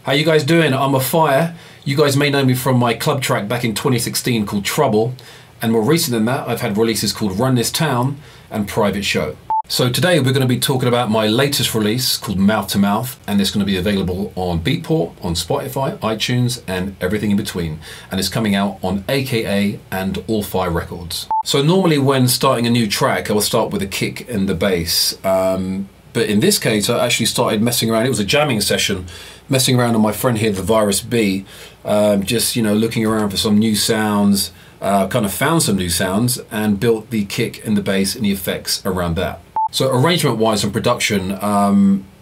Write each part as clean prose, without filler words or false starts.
How you guys doing? I'm OFFAIAH. You guys may know me from my club track back in 2016 called Trouble, and more recent than that I've had releases called Run This Town and Private Show. So today we're going to be talking about my latest release called Mouth to Mouth, and it's going to be available on Beatport, on Spotify, iTunes and everything in between, and it's coming out on AKA and OFFAIAH Records. So normally when starting a new track I will start with a kick and the bass, but in this case I actually started messing around. It was a jamming session, messing around with my friend here, the Virus B, just looking around for some new sounds, kind of found some new sounds and built the kick and the bass and the effects around that. So arrangement wise and production,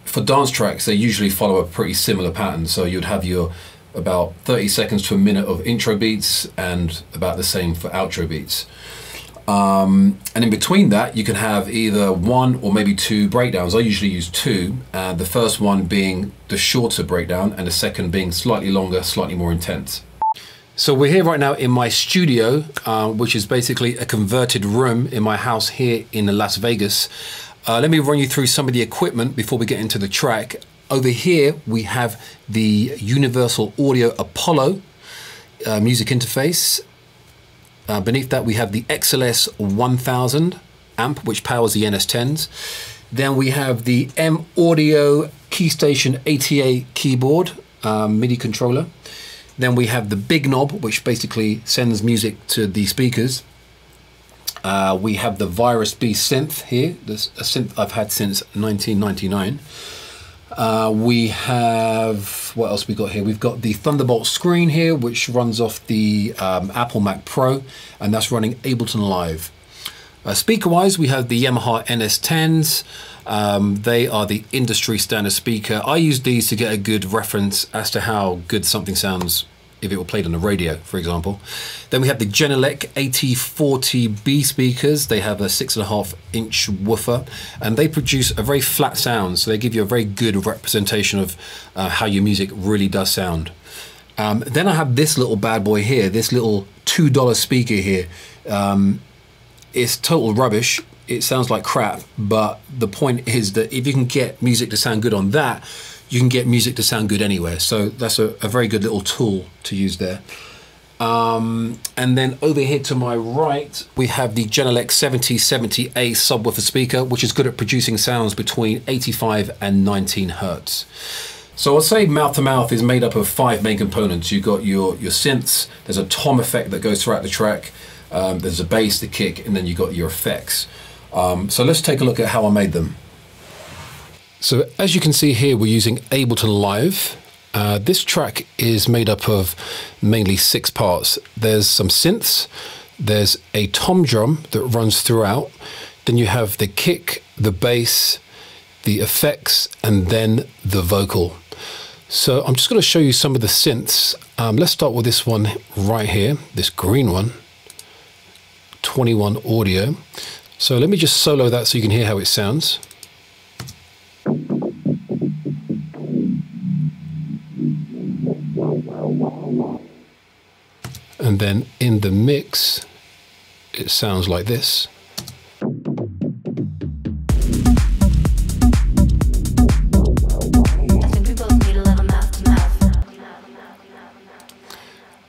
for dance tracks they usually follow a pretty similar pattern. So you'd have your about 30 seconds to a minute of intro beats and about the same for outro beats. And in between that you can have either one or maybe two breakdowns. I usually use two, the first one being the shorter breakdown and the second being slightly longer, slightly more intense. So we're here right now in my studio, which is basically a converted room in my house here in Las Vegas. Let me run you through some of the equipment before we get into the track. Over here we have the Universal Audio Apollo music interface. Beneath that we have the XLS 1000 amp, which powers the NS10s. Then we have the M Audio Keystation ATA keyboard, MIDI controller. Then we have the big knob, which basically sends music to the speakers. We have the Virus B synth here. This is a synth I've had since 1999. We have, what else we got here? We've got the Thunderbolt screen here, which runs off the Apple Mac Pro, and that's running Ableton Live. Speaker-wise, we have the Yamaha NS10s. They are the industry standard speaker. I use these to get a good reference as to how good something sounds if it were played on the radio, for example. Then we have the Genelec AT40B speakers. They have a 6.5-inch woofer, and they produce a very flat sound, so they give you a very good representation of how your music really does sound. Then I have this little bad boy here, this little $2 speaker here. It's total rubbish. It sounds like crap, but the point is that if you can get music to sound good on that, you can get music to sound good anywhere. So that's a very good little tool to use there. And then over here to my right, we have the Genelec 7070A subwoofer speaker, which is good at producing sounds between 85 and 19 Hertz. So I'll say Mouth to Mouth is made up of 5 main components. You've got your synths, there's a tom effect that goes throughout the track, there's a bass, the kick, and then you've got your effects. So let's take a look at how I made them. So as you can see here, we're using Ableton Live. This track is made up of mainly 6 parts. There's some synths, there's a tom drum that runs throughout, then you have the kick, the bass, the effects, and then the vocal. So I'm just going to show you some of the synths. Let's start with this one right here, this green one, 21 Audio. So let me just solo that so you can hear how it sounds. And then in the mix, it sounds like this.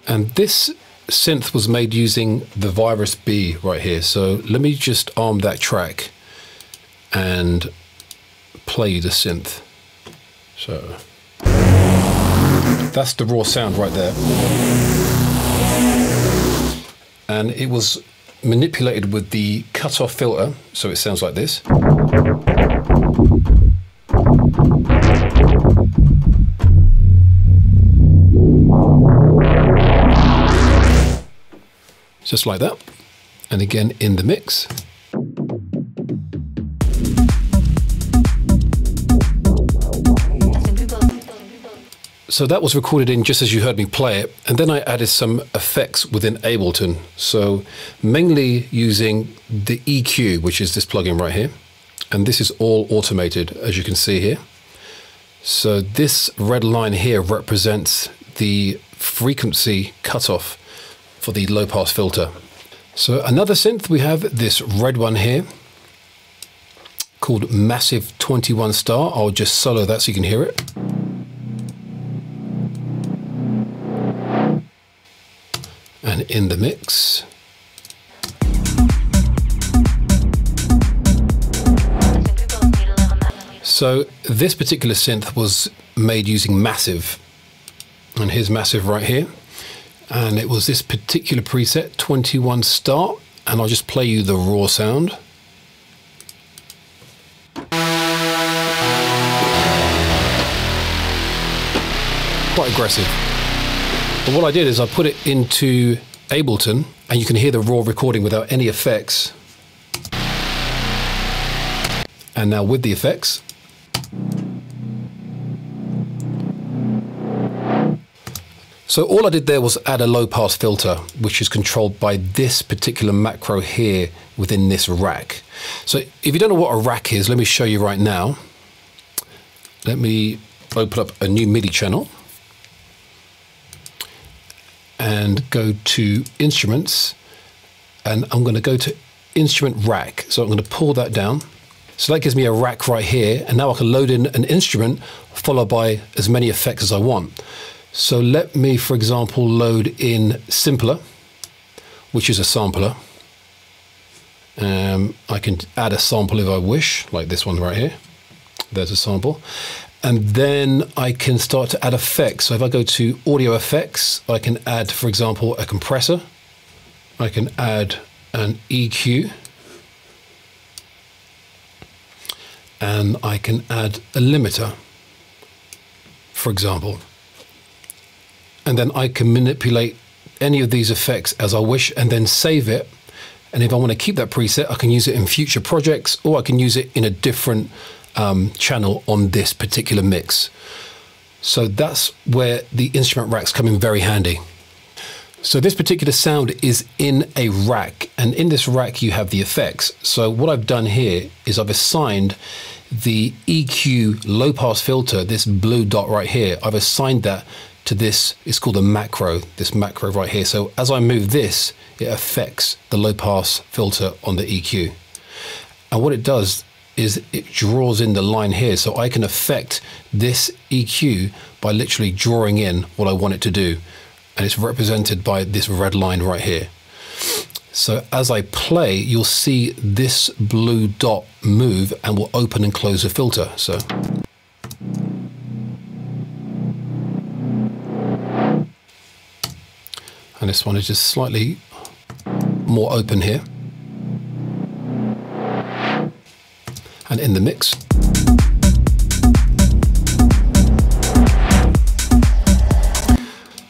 And this synth was made using the Virus B right here. So let me just arm that track and play the synth. So that's the raw sound right there. And it was manipulated with the cutoff filter, so it sounds like this. Just like that. And again in the mix. So that was recorded in just as you heard me play it, and then I added some effects within Ableton. So mainly using the EQ, which is this plugin right here. And this is all automated, as you can see here. So this red line here represents the frequency cutoff for the low pass filter. So another synth, we have this red one here called Massive 21 Star. I'll just solo that so you can hear it. and in the mix. So this particular synth was made using Massive, and here's Massive right here, and it was this particular preset, 21 start, and I'll just play you the raw sound. Quite aggressive. But what I did is I put it into Ableton, and you can hear the raw recording without any effects. And now with the effects. So all I did there was add a low pass filter, which is controlled by this particular macro here within this rack. So if you don't know what a rack is, let me show you right now. Let me open up a new MIDI channel and go to Instruments, and I'm going to go to Instrument Rack. So I'm going to pull that down. So that gives me a rack right here, and now I can load in an instrument followed by as many effects as I want. So let me, for example, load in Simpler, which is a sampler. I can add a sample if I wish, like this one right here. There's a sample. And then I can start to add effects. So if I go to Audio Effects, I can add, for example, a compressor. I can add an EQ. And I can add a limiter, for example. And then I can manipulate any of these effects as I wish and then save it. And if I want to keep that preset, I can use it in future projects, or I can use it in a different channel on this particular mix. So that's where the instrument racks come in very handy. So this particular sound is in a rack, and in this rack you have the effects. So what I've done here is I've assigned the EQ low pass filter, this blue dot right here, I've assigned that to this, it's called a macro, this macro right here. So as I move this, it affects the low pass filter on the EQ. And what it does is it draws in the line here, so I can affect this EQ by literally drawing in what I want it to do. And it's represented by this red line right here. So as I play, you'll see this blue dot move and will open and close the filter. So. And this one is just slightly more open here. And in the mix.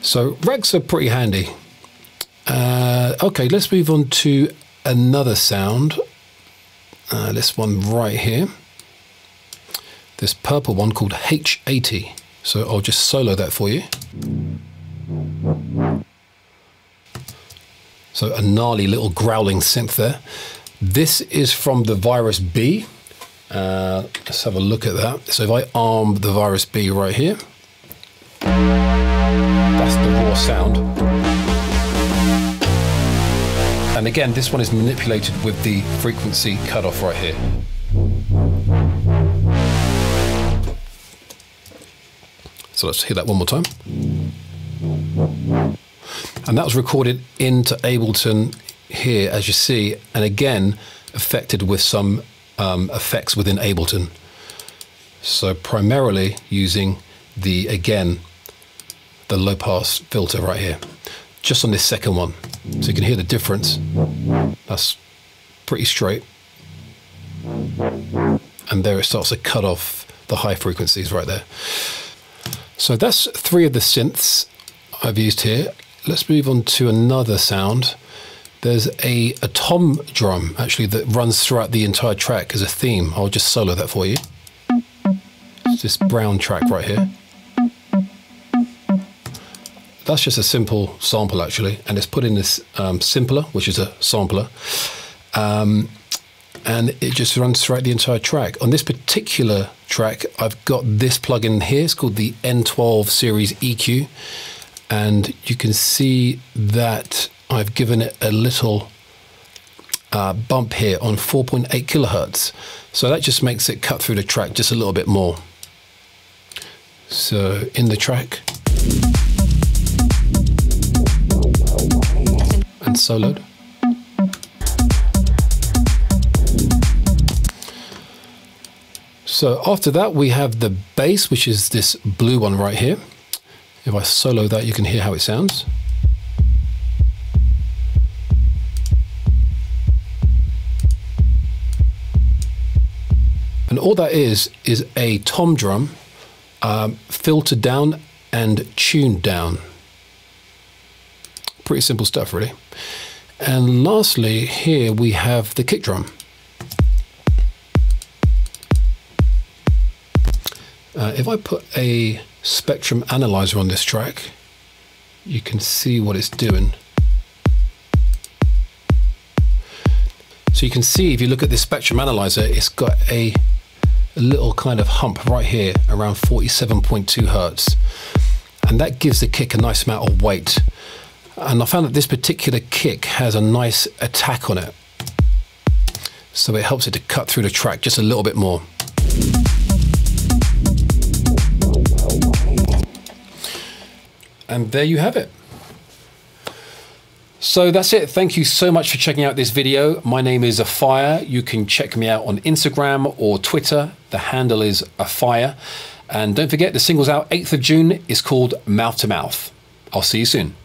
So racks are pretty handy. Okay, let's move on to another sound. This one right here. This purple one called H80. So I'll just solo that for you. So a gnarly little growling synth there. This is from the Virus B. Let's have a look at that. So if I arm the Virus B right here, that's the raw sound. And again, this one is manipulated with the frequency cutoff right here. So let's hear that one more time. And that was recorded into Ableton here, as you see, and again, affected with some effects within Ableton. So primarily using the, again, the low pass filter right here, just on this second one. So you can hear the difference. That's pretty straight. And there it starts to cut off the high frequencies right there. So that's 3 of the synths I've used here. Let's move on to another sound. There's a tom drum actually that runs throughout the entire track as a theme. I'll just solo that for you. It's this brown track right here. That's just a simple sample actually, and it's put in this Simpler, which is a sampler, and it just runs throughout the entire track. On this particular track, I've got this plugin here. It's called the N12 series EQ, and you can see that I've given it a little bump here on 4.8 kilohertz. So that just makes it cut through the track just a little bit more. So in the track. and soloed. So after that we have the bass, which is this blue one right here. If I solo that, you can hear how it sounds. And all that is a tom drum filtered down and tuned down. Pretty simple stuff, really. And lastly, here we have the kick drum. If I put a spectrum analyzer on this track, you can see what it's doing. So you can see, if you look at this spectrum analyzer, it's got a little kind of hump right here around 47.2 hertz. And that gives the kick a nice amount of weight. And I found that this particular kick has a nice attack on it. So it helps it to cut through the track just a little bit more. And there you have it. So that's it. Thank you so much for checking out this video. My name is OFFAIAH. You can check me out on Instagram or Twitter. The handle is OFFAIAH. And don't forget, the single's out 8th of June. It's called Mouth to Mouth. I'll see you soon.